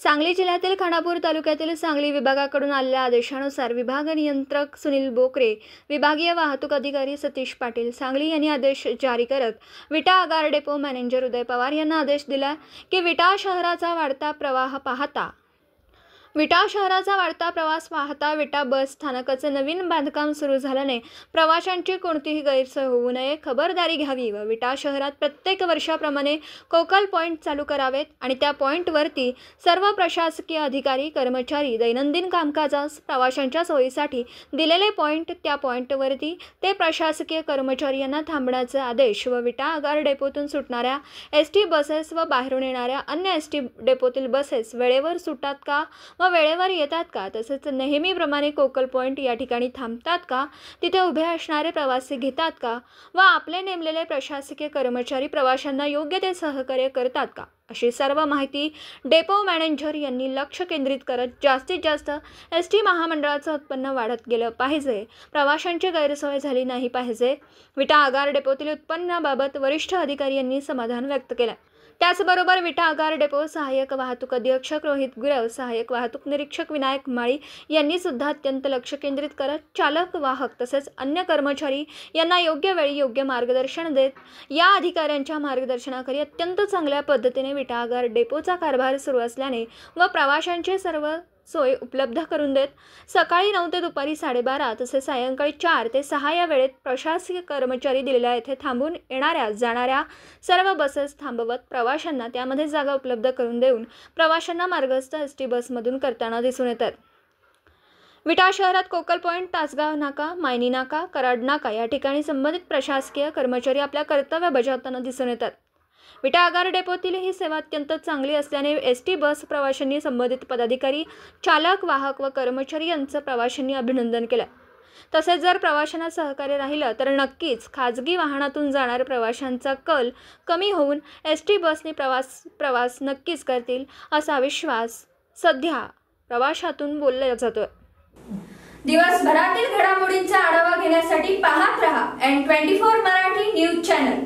सांगली जिल्ह्यातील खानापूर तालुक्यातील सांगली विभागाकडून आलेल्या आदेशानुसार विभाग नियंत्रक सुनील बोकरे, विभागीय वाहतूक अधिकारी सतीश पाटील सांगली यांनी आदेश जारी करत विटा आगार डेपो मॅनेजर उदय पवार यांना आदेश दिला की विटा शहराचा वाढता प्रवास पाहता विटा बस स्थानकाचे नवीन बांधकाम सुरू झाल्याने प्रवाशांची कोणतीही गैरसोय होऊ नये खबरदारी घ्यावी व विटा शहरात प्रत्येक वर्षाप्रमाणे कोकल पॉइंट चालू करावेत आणि त्या पॉइंटवरती सर्व प्रशासकीय अधिकारी कर्मचारी दैनंदिन कामकाजास प्रवाशांच्या सोयीसाठी दिलेले पॉइंट त्या पॉइंटवरती ते प्रशासकीय कर्मचारी यांना थांबण्याचे आदेश व विटा आगार डेपोतून सुटणाऱ्या एसटी बसेस व बाहेरून येणाऱ्या अन्य एसटी डेपोतील बसेस वेळेवर सुटतात का व वेळेवर येतात का, तसेच नेहमीप्रमाणे कोकल पॉइंट या ठिकाणी थांबतात का, तिथे उभे असणारे प्रवासी घेतात का व आपले नेमलेले प्रशासकीय कर्मचारी प्रवाशांना योग्य ते सहकार्य करतात का, अशी सर्व माहिती डेपो मॅनेजर यांनी लक्ष केंद्रित करत जास्तीत जास्त एसटी महामंडळाचं उत्पन्न वाढत गेलं पाहिजे, प्रवाशांची गैरसोय झाली नाही पाहिजे. विटा आगार डेपोतील उत्पन्नाबाबत वरिष्ठ अधिकारी यांनी समाधान व्यक्त केलं. त्याचबरोबर विटा आगार डेपो सहाय्यक वाहतूक अधीक्षक रोहित गुरव, सहाय्यक वाहतूक निरीक्षक विनायक माळी यांनी सुद्धा अत्यंत लक्ष केंद्रित करत चालक वाहक तसेच अन्य कर्मचारी यांना योग्य वेळी योग्य मार्गदर्शन देत या अधिकाऱ्यांच्या मार्गदर्शनाखाली अत्यंत चांगल्या पद्धतीने विटा आगार डेपोचा कारभार सुरू असल्याने व प्रवाशांचे सर्व सोय उपलब्ध करून देत सकाळी 9 ते दुपारी 12:30 तसेच सायंकाळी 4 ते 6 या वेळेत प्रशासकीय कर्मचारी दिलेल्या येथे थांबून येणाऱ्या जाणाऱ्या सर्व बसेस थांबवत प्रवाशांना त्यामध्ये जागा उपलब्ध करून देऊन प्रवाशांना मार्गस्थ एसटी बसमधून करताना दिसून येतात. विटा शहरात कोकल पॉइंट, तासगाव नाका, मायनी नाका, कराड नाका या ठिकाणी संबंधित प्रशासकीय कर्मचारी आपल्या कर्तव्य बजावताना दिसून येतात. विटा आगार डेपोतील ही सेवा अत्यंत चांगली असल्याने एसटी बस प्रवाशांनी संबंधित पदाधिकारी, चालक, वाहक व कर्मचारी यांचं प्रवाशांनी अभिनंदन केलं. तसेच जर प्रवाशांना सहकार्य राहिलं तर नक्कीच खाजगी वाहनातून जाणाऱ्या प्रवाशांचा कल कमी होऊन एसटी बसने प्रवास नक्कीच करतील असा विश्वास सध्या प्रवाशातून बोलला जातोय. दिवसभरातील घडामोडींचा आढावा घेण्यासाठी पाहत रहा N24 मराठी न्यूज चॅनल.